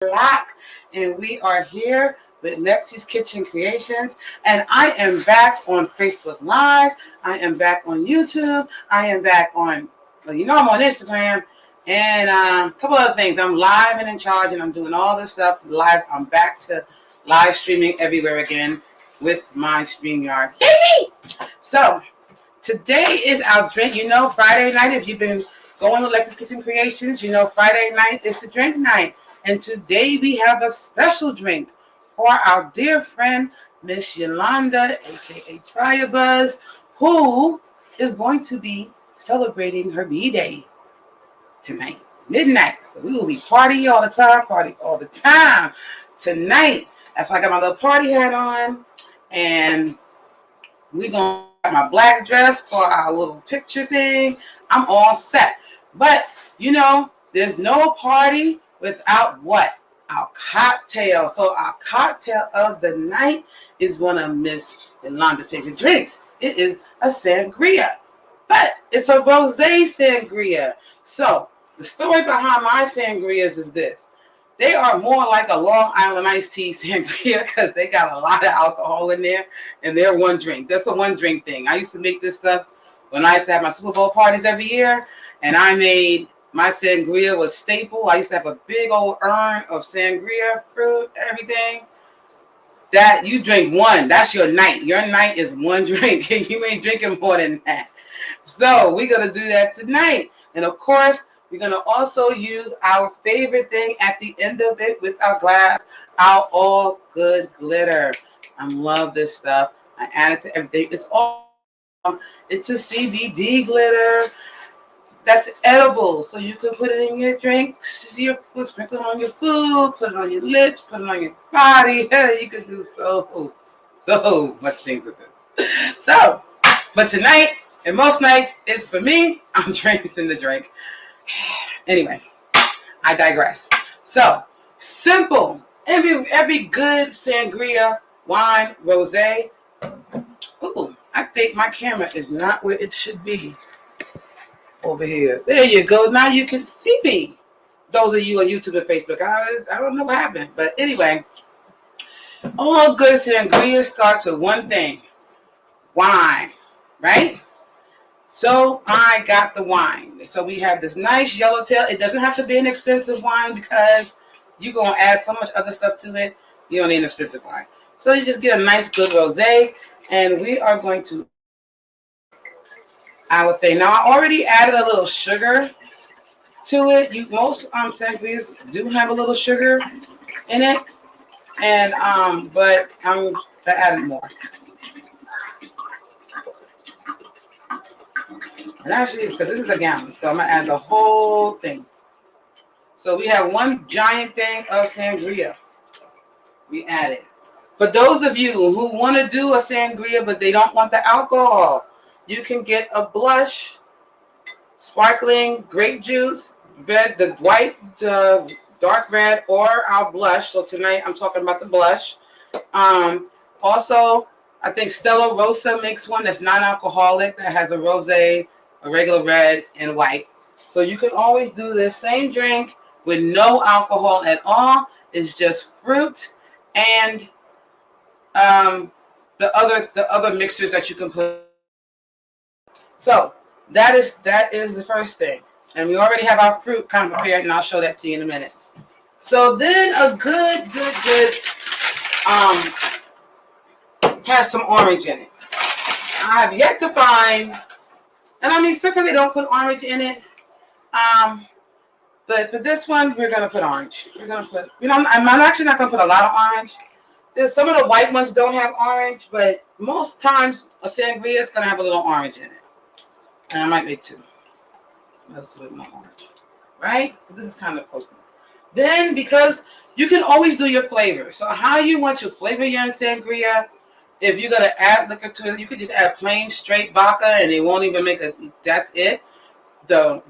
Black, and we are here with Lexie's Kitchen Creations, and I am back on Facebook Live. I am back on YouTube. I am back on, well, I'm on Instagram, and a couple other things. I'm live and in charge, and I'm doing all this stuff live. I'm back to live streaming everywhere again with my StreamYard. So today is our drink. Friday night, if you've been going to Lexie's Kitchen Creations, Friday night is the drink night. And today we have a special drink for our dear friend, Miss Yalanda, aka DryerBuzz, who is going to be celebrating her B-Day tonight, midnight. So we will be party all the time tonight. That's why I got my little party hat on, and we're going to have my black dress for our little picture thing. I'm all set. But, there's no party without what? Our cocktail. So our cocktail of the night is one of Miss Yolanda's favorite drinks. It is a sangria. But it's a rosé sangria. So the story behind my sangrias is this. They are more like a Long Island iced tea sangria because they got a lot of alcohol in there, and they're one drink. That's a one drink thing. I used to make this stuff when I used to have my Super Bowl parties every year, and I made my sangria was staple. I used to have a big old urn of sangria, fruit, everything. That you drink one. That's your night. Your night is one drink. You ain't drinking more than that. So we're going to do that tonight. And of course, we're going to also use our favorite thing at the end of it with our glass, our all good glitter. I love this stuff. I add it to everything. It's a CBD glitter that's edible. So you can put it in your drinks, your food, sprinkle it on your food, put it on your lips, put it on your body. You can do so much things with this. So, but tonight and most nights is for me. I'm drinking the drink. Anyway, I digress. So simple. Every good sangria, wine, rosé. Ooh, I think my camera is not where it should be. Over here. There you go. Now you can see me. Those of you on YouTube and Facebook. I don't know what happened. But anyway, all good sangria starts with one thing. Wine. Right? So I got the wine. So we have this nice yellowtail. It doesn't have to be an expensive wine because you're going to add so much other stuff to it. You don't need an expensive wine. So you just get a nice good rosé. And we are going to our thing. Now I already added a little sugar to it. Most sangrias do have a little sugar in it. And but I'm gonna add more. And actually, because this is a gallon, so I'm going to add the whole thing. So we have one giant thing of sangria. We added. For those of you who want to do a sangria, but they don't want the alcohol, you can get a blush, sparkling grape juice, red, the white, the dark red, or our blush. So tonight I'm talking about the blush. Also, I think Stella Rosa makes one that's non-alcoholic that has a rosé, a regular red, and white. So you can always do this same drink with no alcohol at all. It's just fruit and the other mixers that you can put. So that is the first thing. And we already have our fruit kind of prepared, and I'll show that to you in a minute. So then a good has some orange in it. I have yet to find, and I mean sometimes they don't put orange in it. But for this one, we're gonna put orange. We're gonna put, I'm actually not gonna put a lot of orange. There's some of the white ones don't have orange, but most times a sangria is gonna have a little orange in it. And I might make two. That's a little more orange, right? This is kind of coconut. Then, because you can always do your flavor. So how you want your flavor your sangria, if you're going to add liquor to it, you could just add plain straight vodka and it won't even make that's it.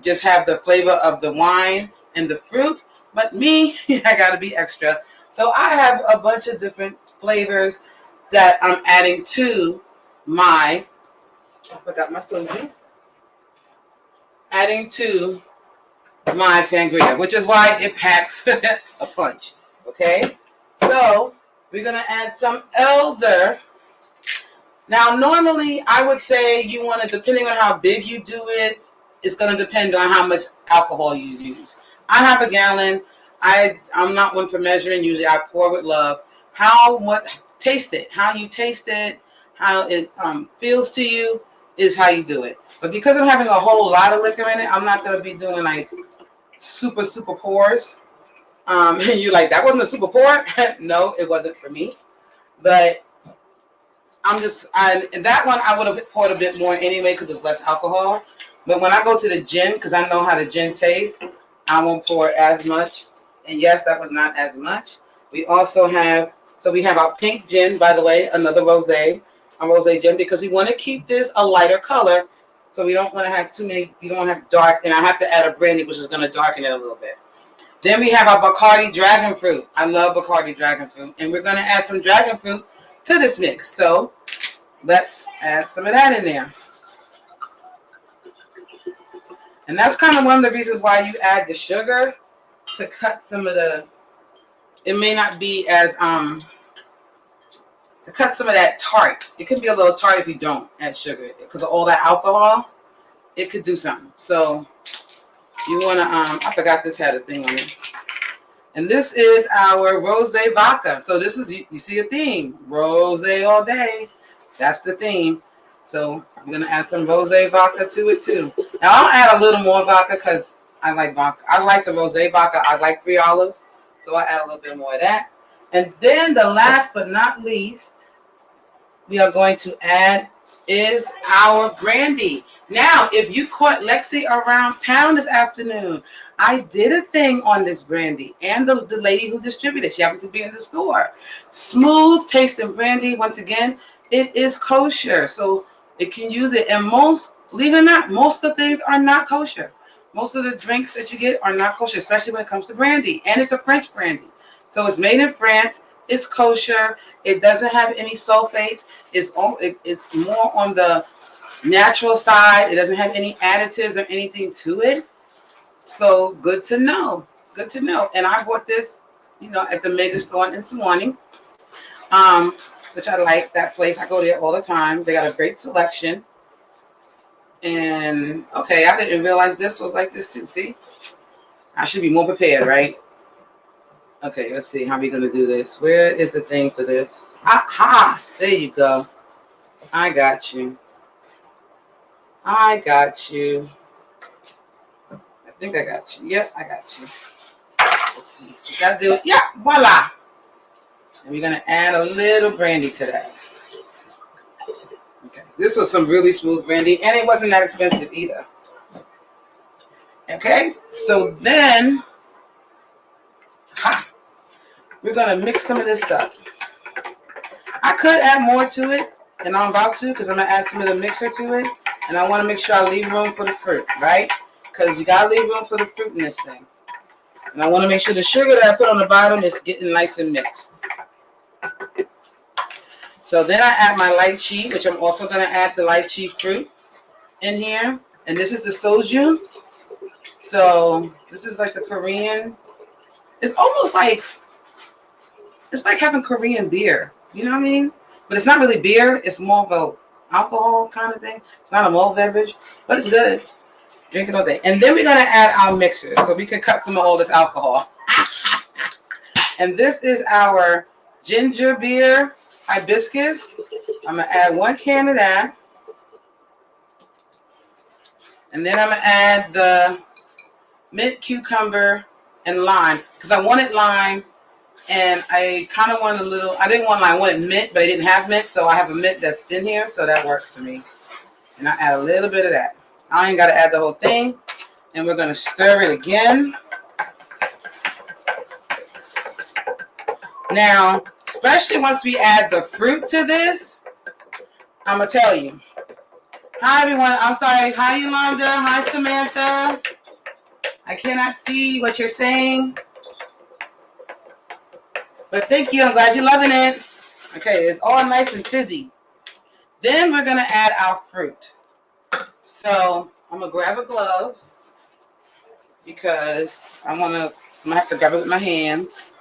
Just have the flavor of the wine and the fruit. But me, I got to be extra. So I have a bunch of different flavors that I'm adding to my, I forgot my soju. Adding to my sangria, which is why it packs a punch. Okay, so we're gonna add some elder. Now, normally I would say you want to, depending on how big you do it, it's gonna depend on how much alcohol you use. I have a gallon. I'm not one for measuring. Usually I pour with love. How much? Taste it. How you taste it, how it feels to you is how you do it. But because I'm having a whole lot of liquor in it, I'm not gonna be doing like super pours. And you're like, that wasn't a super pour? No, it wasn't for me. But and that one I would have poured a bit more anyway because it's less alcohol. But when I go to the gin, because I know how the gin tastes, I won't pour as much. And yes, that was not as much. We also have, so we have our pink gin, by the way, another rosé, a rosé gin, because we want to keep this a lighter color. So we don't want to have too many, you don't want to have dark, and I have to add a brandy, which is going to darken it a little bit. Then we have our Bacardi dragon fruit. I love Bacardi dragon fruit. And we're going to add some dragon fruit to this mix. So let's add some of that in there. And that's kind of one of the reasons why you add the sugar, to cut some of the, it may not be as, to cut some of that tart. It could be a little tart if you don't add sugar. Because of all that alcohol, it could do something. So you want to, I forgot this had a thing on it. And this is our rosé vodka. So this is, you see a theme. Rosé all day. That's the theme. So I'm going to add some rosé vodka to it too. Now I'll add a little more vodka because I like vodka. I like the rosé vodka. I like 3 olives. So I'll add a little bit more of that. And then the last but not least, we are going to add is our brandy. Now, if you caught Lexie around town this afternoon, I did a thing on this brandy, and the lady who distributed it, she happened to be in the store. Smooth tasting brandy. Once again, it is kosher, so it can use it. And most, believe it or not, most of the things are not kosher. Most of the drinks that you get are not kosher, especially when it comes to brandy. And it's a French brandy. So it's made in France. It's kosher. It doesn't have any sulfates. It's more on the natural side. It doesn't have any additives or anything to it. So good to know. Good to know. And I bought this, at the mega store in Sewanee, which I like that place. I go there all the time. They got a great selection. And okay, I didn't realize this was like this too. See, I should be more prepared, right? Okay, let's see how we're gonna do this. Where is the thing for this? Aha! There you go. I got you. I got you. I think I got you. Yep, I got you. Let's see. You gotta do it. Yeah, voila. And we're gonna add a little brandy to that. Okay, this was some really smooth brandy, and it wasn't that expensive either. Okay, so then, we're gonna mix some of this up. I could add more to it, and I'm about to, because I'm gonna add some of the mixer to it, and I want to make sure I leave room for the fruit, right? Because you gotta leave room for the fruit in this thing. And I want to make sure the sugar that I put on the bottom is getting nice and mixed. So then I add my lychee, which I'm also gonna add the lychee fruit in here, and this is the soju. So this is like the Korean. It's almost like, it's like having Korean beer. You know what I mean? But it's not really beer. It's more of a alcohol kind of thing. It's not a malt beverage, but it's good. Drink it all day. And then we're going to add our mixer so we can cut some of all this alcohol. And this is our ginger beer hibiscus. I'm going to add 1 can of that. And then I'm going to add the mint, cucumber, and lime. Because I wanted lime. And I kind of wanted a little, I didn't want lime, I wanted mint, but I didn't have mint, so I have a mint that's in here, so that works for me. And I add a little bit of that. I ain't got to add the whole thing. And we're going to stir it again. Now, especially once we add the fruit to this, I'm going to tell you. Hi, everyone. I'm sorry. Hi, Yolanda. Hi, Samantha. I cannot see what you're saying. But thank you. I'm glad you're loving it. Okay, it's all nice and fizzy. Then we're going to add our fruit. So I'm going to grab a glove because I'm going to have to grab it with my hands.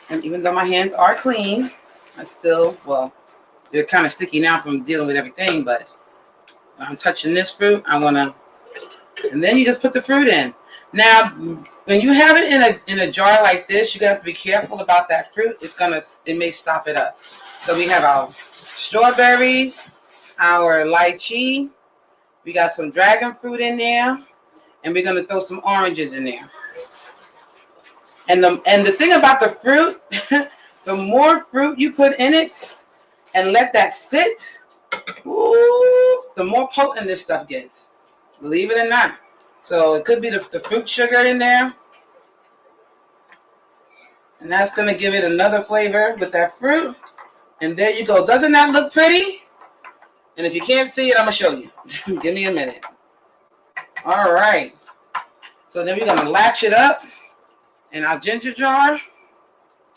And even though my hands are clean, I still, well, they're kind of sticky now from dealing with everything, but I'm touching this fruit. I want to, and then you just put the fruit in. Now, when you have it in a jar like this, you got to be careful about that fruit. It may stop it up. So we have our strawberries, our lychee. We got some dragon fruit in there, and we're gonna throw some oranges in there. And the thing about the fruit, the more fruit you put in it and let that sit, ooh, the more potent this stuff gets. Believe it or not. So it could be the fruit sugar in there. And that's going to give it another flavor with that fruit. And there you go. Doesn't that look pretty? And if you can't see it, I'm going to show you. Give me a minute. All right. So then we're going to latch it up in our ginger jar,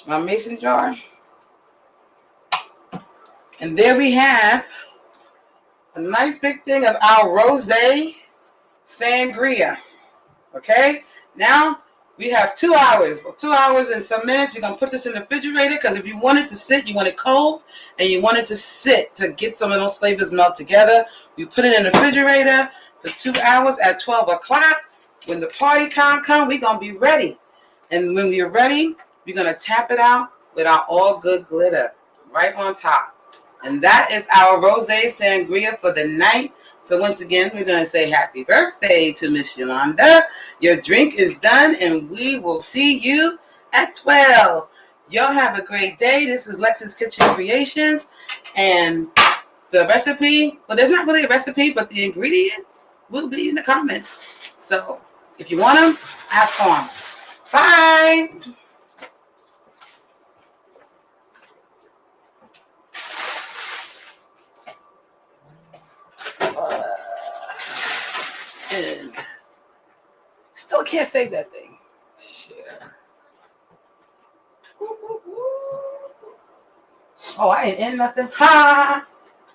our mason jar. And there we have a nice big thing of our Rose Sangria. Okay? Now, we have 2 hours, or 2 hours and some minutes. We're going to put this in the refrigerator because if you want it to sit, you want it cold, and you want it to sit to get some of those flavors melt together. We put it in the refrigerator for 2 hours at 12 o'clock. When the party time comes, we're going to be ready. And when we're ready, we're going to tap it out with our all good glitter right on top. And that is our Rose Sangria for the night. So once again, we're going to say happy birthday to Miss Yalanda. Your drink is done, and we will see you at 12. Y'all have a great day. This is Lexie's Kitchen Creations. And the recipe, well, there's not really a recipe, but the ingredients will be in the comments. So if you want them, ask for them. Bye. And still can't say that thing. Share. Oh, I ain't in nothing. Ha!